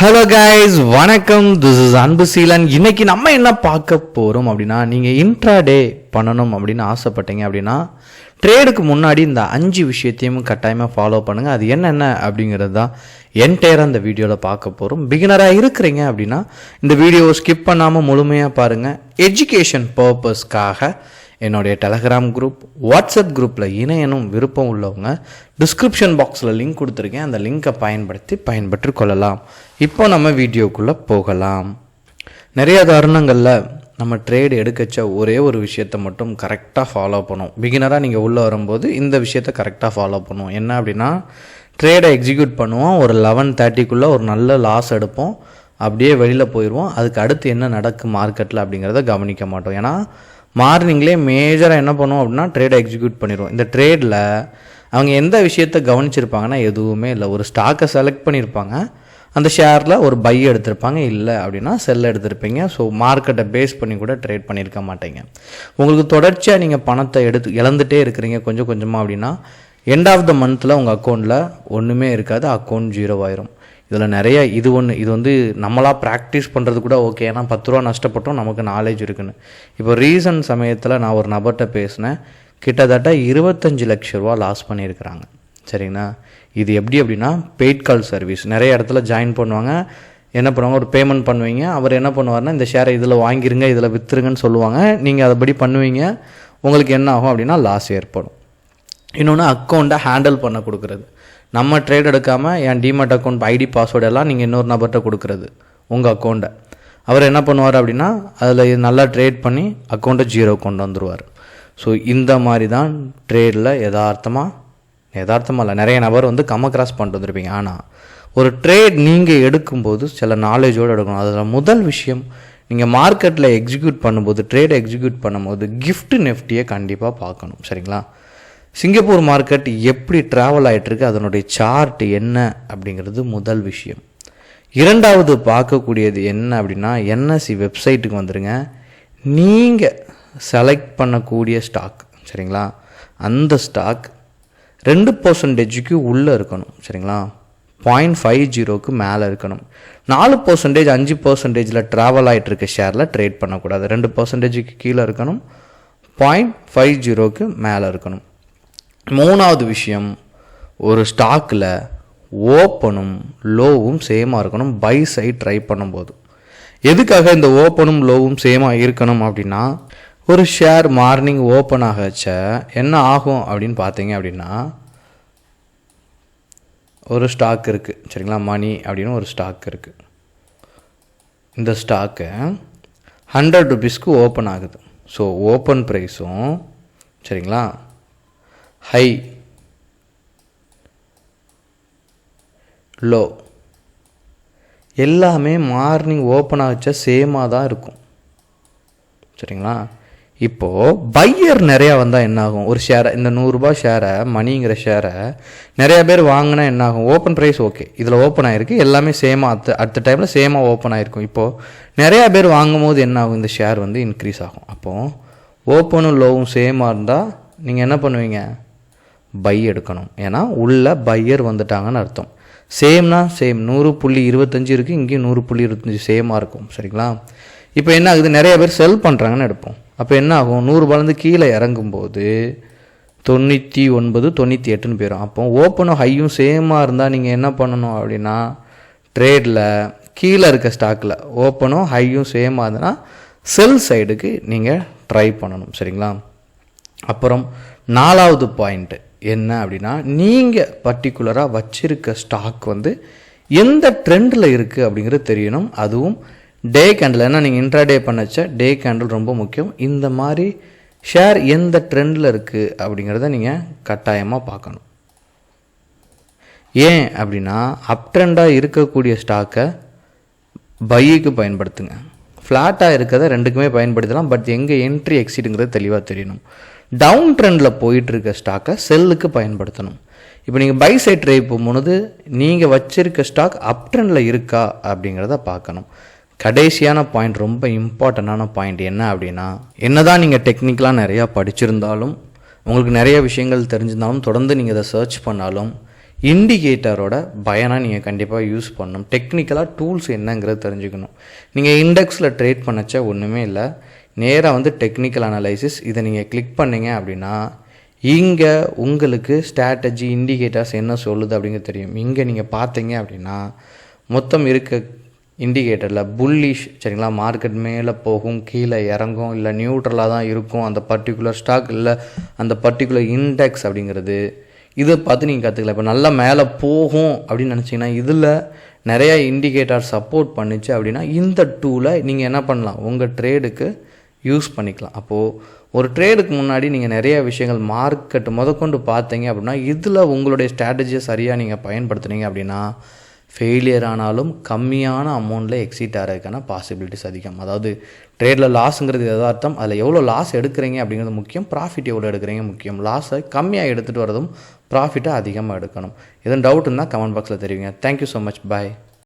Hello guys, வணக்கம். This is Anbuseelan. இன்னைக்கு நம்ம என்ன பார்க்க போகிறோம் அப்படின்னா, நீங்கள் இன்ட்ராடே பண்ணணும் அப்படின்னு ஆசைப்பட்டீங்க அப்படின்னா ட்ரேடுக்கு முன்னாடி இந்த 5 விஷயத்தையும் கட்டாயமாக ஃபாலோ பண்ணுங்கள். அது என்னென்ன அப்படிங்கிறது தான் என்டையராக இந்த வீடியோவில் பார்க்க போகிறோம். பிகினராக இருக்கிறீங்க அப்படின்னா இந்த வீடியோவை ஸ்கிப் பண்ணாமல் முழுமையாக பாருங்கள். எஜுகேஷன் பர்பஸ்க்காக என்னுடைய டெலகிராம் குரூப், வாட்ஸ்அப் குரூப்பில் இணையனும் விருப்பம் உள்ளவங்க டிஸ்கிரிப்ஷன் பாக்ஸில் லிங்க் கொடுத்துருக்கேன். அந்த லிங்கை பயன்பெற்று கொள்ளலாம். இப்போ நம்ம வீடியோக்குள்ளே போகலாம். நிறைய தருணங்களில் நம்ம ட்ரேடு எடுக்கச்ச ஒரே ஒரு விஷயத்தை மட்டும் கரெக்டாக ஃபாலோ பண்ணும். பிகினராக நீங்கள் உள்ளே வரும்போது இந்த விஷயத்தை கரெக்டாக ஃபாலோ பண்ணுவோம். என்ன அப்படின்னா, ட்ரேடை எக்ஸிக்யூட் பண்ணுவோம். ஒரு 11:30 ஒரு நல்ல லாஸ் எடுப்போம், அப்படியே வெளியில் போயிடுவோம். அதுக்கு அடுத்து என்ன நடக்கும் மார்க்கெட்டில் அப்படிங்கிறத கவனிக்க மாட்டோம். ஏன்னா மார்னிங்லேயே மேஜராக என்ன பண்ணுவோம் அப்படின்னா ட்ரேடை எக்ஸிக்யூட் பண்ணிடுவோம். இந்த ட்ரேடில் அவங்க எந்த விஷயத்தை கவனிச்சிருப்பாங்கன்னா எதுவுமே இல்லை. ஒரு ஸ்டாக்கை செலக்ட் பண்ணியிருப்பாங்க, அந்த ஷேரில் ஒரு பை எடுத்திருப்பாங்க, இல்லை அப்படின்னா செல் எடுத்திருப்பீங்க. ஸோ மார்க்கெட்டை பேஸ் பண்ணி கூட ட்ரேட் பண்ணியிருக்க மாட்டீங்க. உங்களுக்கு தொடர்ச்சியாக நீங்கள் பணத்தை இழந்துகிட்டே இருக்கிறீங்க கொஞ்சம் கொஞ்சமாக அப்படின்னா எண்ட் ஆஃப் த மந்தில் உங்கள் அக்கௌண்ட்டில் ஒன்றுமே இருக்காது, அக்கௌண்ட் 0 ஆயிரும். இதில் நிறைய இது வந்து நம்மளாக ப்ராக்டிஸ் பண்ணுறது கூட ஓகே. ஏன்னா 10 ரூபா நஷ்டப்பட்டோம், நமக்கு நாலேஜ் இருக்குன்னு. இப்போ ரீசன்ட் சமயத்தில் நான் ஒரு நபர்கிட்ட பேசினேன், கிட்டத்தட்ட 25 லட்ச ரூபா லாஸ் பண்ணியிருக்கிறாங்க. சரிங்களா? இது எப்படி அப்படின்னா பெய்ட் கால் சர்வீஸ். நிறைய இடத்துல ஜாயின் பண்ணுவாங்க. என்ன பண்ணுவாங்க, ஒரு பேமெண்ட் பண்ணுவீங்க. அவர் என்ன பண்ணுவார்னா, இந்த ஷேரை இதில் வாங்கிருங்க, இதில் விற்றுருங்கன்னு சொல்லுவாங்க. நீங்கள் அதைப்படி பண்ணுவீங்க. உங்களுக்கு என்ன ஆகும் அப்படின்னா லாஸ் ஏற்படும். இன்னொன்று, அக்கௌண்ட்டை ஹேண்டில் பண்ண கொடுக்குறது. நம்ம ட்ரேட் எடுக்காமல் என் டிமெட் அக்கௌண்ட் ஐடி பாஸ்வேர்டு எல்லாம் நீங்கள் இன்னொரு நபர்கிட்ட கொடுக்குறது உங்கள் அக்கௌண்ட்டை. அவர் என்ன பண்ணுவார் அப்படின்னா அதில் நல்லா ட்ரேட் பண்ணி அக்கௌண்ட்டை 0 கொண்டு வந்துடுவார். ஸோ இந்த மாதிரி தான் ட்ரேடில் யதார்த்தமாக இல்லை, நிறைய நபர் கிராஸ் பண்ணிட்டு வந்துருப்பீங்க. ஆனால் ஒரு ட்ரேட் நீங்கள் எடுக்கும்போது சில நாலேஜோடு எடுக்கணும். அதில் முதல் விஷயம், நீங்கள் மார்க்கெட்டில் எக்ஸிக்யூட் பண்ணும்போது, ட்ரேடை எக்ஸிக்யூட் பண்ணும்போது கிஃப்ட் நெஃப்டியை கண்டிப்பாக பார்க்கணும். சரிங்களா? சிங்கப்பூர் மார்க்கெட் எப்படி ட்ராவல் ஆகிட்டுருக்கு, அதனுடைய சார்ட் என்ன அப்படிங்கிறது முதல் விஷயம். இரண்டாவது பார்க்கக்கூடியது என்ன அப்படின்னா, என்எஸ்சி வெப்சைட்டுக்கு வந்துடுங்க. நீங்கள் செலக்ட் பண்ணக்கூடிய ஸ்டாக், சரிங்களா, அந்த ஸ்டாக் 2% உள்ளே இருக்கணும். சரிங்களா? 0.50க்கு மேலே இருக்கணும். 4%, 5% ட்ராவல் ஆகிட்டு இருக்க ஷேரில் ட்ரேட் பண்ணக்கூடாது. 2%க்கு கீழே இருக்கணும், 0.50க்கு மேலே இருக்கணும். மூணாவது விஷயம், ஒரு ஸ்டாக்கில் ஓப்பனும் லோவும் சேமாக இருக்கணும் பை சைட் ட்ரை பண்ணும்போது. எதுக்காக இந்த ஓப்பனும் லோவும் சேமாக இருக்கணும் அப்படின்னா, ஒரு ஷேர் மார்னிங் ஓப்பன் ஆகச்ச என்ன ஆகும் அப்படின்னு பார்த்தீங்க அப்படின்னா, ஒரு ஸ்டாக் இருக்குது. சரிங்களா? மணி அப்படின்னு ஒரு ஸ்டாக் இருக்குது. இந்த ஸ்டாக்கு 100 ருபீஸ்க்கு ஓப்பன் ஆகுது. ஸோ ஓப்பன் ப்ரைஸும் சரிங்களா, ஹை லோ எல்லாமே மார்னிங் ஓப்பன் ஆகிச்சா சேமாக தான் இருக்கும். சரிங்களா? இப்போது பையர் நிறையா வந்தால் என்ன ஆகும், ஒரு ஷேரை, இந்த 100 ரூபா ஷேரை, மணிங்கிற ஷேரை நிறையா பேர் வாங்கினா என்ன ஆகும், ஓப்பன் ப்ரைஸ் ஓகே, இதில் ஓப்பன் ஆகிருக்கு, எல்லாமே சேமாக அடுத்த டைமில் சேமாக ஓப்பன் ஆகிருக்கும். இப்போது நிறையா பேர் வாங்கும் போது என்ன ஆகும், இந்த ஷேர் இன்க்ரீஸ் ஆகும். அப்போது ஓப்பனும் லோவும் சேமாக இருந்தால் நீங்கள் என்ன பண்ணுவீங்க, பை எடுக்கணும். ஏன்னா உள்ள பையர் வந்துட்டாங்கன்னு அர்த்தம். சேம்னா சேம் 100.25 இருக்குது, இங்கேயும் 100.25 சேமாக இருக்கும். சரிங்களா? இப்போ என்ன ஆகுது, நிறைய பேர் செல் பண்ணுறாங்கன்னு எடுப்போம். அப்போ என்ன ஆகும், 100 ரூபாயிலேருந்து கீழே இறங்கும்போது 99, 98ன்னு போயிடும். அப்போ ஓப்பனும் ஹையும் சேமாக இருந்தால் நீங்கள் என்ன பண்ணணும் அப்படின்னா, ட்ரேடில் கீழே இருக்க ஸ்டாக்கில் ஓப்பனும் ஹையும் சேமாக இருந்ததுன்னா செல் சைடுக்கு நீங்கள் ட்ரை பண்ணணும். சரிங்களா? அப்புறம் 4வது பாயிண்ட்டு என்ன அப்படின்னா, நீங்கள் பர்டிகுலராக வச்சிருக்க ஸ்டாக் எந்த ட்ரெண்டில் இருக்குது அப்படிங்கிறது தெரியணும். அதுவும் டே கேண்டில். ஏன்னா நீங்கள் இன்ட்ராடே பண்ணச்ச டே கேண்டில் ரொம்ப முக்கியம். இந்த மாதிரி ஷேர் எந்த ட்ரெண்டில் இருக்குது அப்படிங்கிறத நீங்கள் கட்டாயமாக பார்க்கணும். ஏன் அப்படின்னா, அப் ட்ரெண்டாக இருக்கக்கூடிய ஸ்டாக்கை பைக்கு பயன்படுத்துங்க, ஃப்ளாட்டாக இருக்கிறத ரெண்டுக்குமே பயன்படுத்தலாம். பட் எங்கே என்ட்ரி எக்ஸிட்டுங்கிறது தெளிவாக தெரியணும். டவுன் ட்ரெண்டில் போயிட்டுருக்க ஸ்டாக்கை செல்லுக்கு பயன்படுத்தணும். இப்போ நீங்கள் பை சைட் ட்ரை போகும்போது நீங்கள் வச்சிருக்க ஸ்டாக் அப் ட்ரெண்டில் இருக்கா அப்படிங்கிறத பார்க்கணும். கடைசியான பாயிண்ட், ரொம்ப இம்பார்ட்டண்டான பாயிண்ட் என்ன அப்படின்னா, என்ன தான் நீங்கள் டெக்னிக்கலாக நிறையா படிச்சிருந்தாலும், உங்களுக்கு நிறைய விஷயங்கள் தெரிஞ்சிருந்தாலும், தொடர்ந்து நீங்கள் இதை சர்ச் பண்ணாலும், இண்டிகேட்டரோட பயனை நீங்கள் கண்டிப்பாக யூஸ் பண்ணணும். டெக்னிக்கலாக டூல்ஸ் என்னங்கிறது தெரிஞ்சுக்கணும். நீங்கள் இண்டெக்ஸில் ட்ரேட் பண்ணச்சா ஒன்றுமே இல்லை, நேராக வந்து டெக்னிக்கல் அனலைசிஸ் இதை நீங்கள் கிளிக் பண்ணிங்க அப்படின்னா இங்கே உங்களுக்கு ஸ்ட்ராட்டஜி இண்டிகேட்டர்ஸ் என்ன சொல்லுது அப்படிங்கிறது தெரியும். இங்கே நீங்கள் பார்த்தீங்க அப்படின்னா மொத்தம் இருக்க இண்டிகேட்டரில் புல்லிஷ், சரிங்களா, மார்க்கெட் மேலே போகும், கீழே இறங்கும், இல்லை நியூட்ரலாக தான் இருக்கும் அந்த பர்டிகுலர் ஸ்டாக், இல்லை அந்த பர்டிகுலர் இண்டெக்ஸ் அப்படிங்கிறது இதை பார்த்து நீங்கள் கற்றுக்கலாம். இப்போ நல்லா மேலே போகும் அப்படின்னு நினச்சிங்கன்னா இதில் நிறையா இண்டிகேட்டர் சப்போர்ட் பண்ணிச்சு அப்படின்னா இந்த டூலை நீங்கள் என்ன பண்ணலாம், உங்கள் ட்ரேடுக்கு யூஸ் பண்ணிக்கலாம். அப்போது ஒரு ட்ரேடுக்கு முன்னாடி நீங்கள் நிறைய விஷயங்கள் மார்க்கெட் முதற்கொண்டு பார்த்தீங்க அப்படின்னா இதில் உங்களுடைய ஸ்ட்ராட்டஜியை சரியாக நீங்கள் பயன்படுத்துனீங்க அப்படின்னா ஃபெயிலியர் ஆனாலும் கம்மியான அமௌண்ட்டில் எக்ஸிட் ஆகிறதுக்கான பாசிபிலிட்டிஸ் அதிகம். அதாவது ட்ரேடில் லாஸுங்கிறது எதார்த்தம், அதில் எவ்வளோ லாஸ் எடுக்கிறீங்க அப்படிங்கிறது முக்கியம், ப்ராஃபிட் எவ்வளோ எடுக்கிறீங்க முக்கியம். லாஸை கம்மியாக எடுத்துகிட்டு வரதும் ப்ராஃபிட்டை அதிகமாக எடுக்கணும். எதுவும் டவுட் இருந்தால் கமெண்ட் பாக்ஸில் தெரிவிங்க. தேங்க்யூ ஸோ மச், பாய்.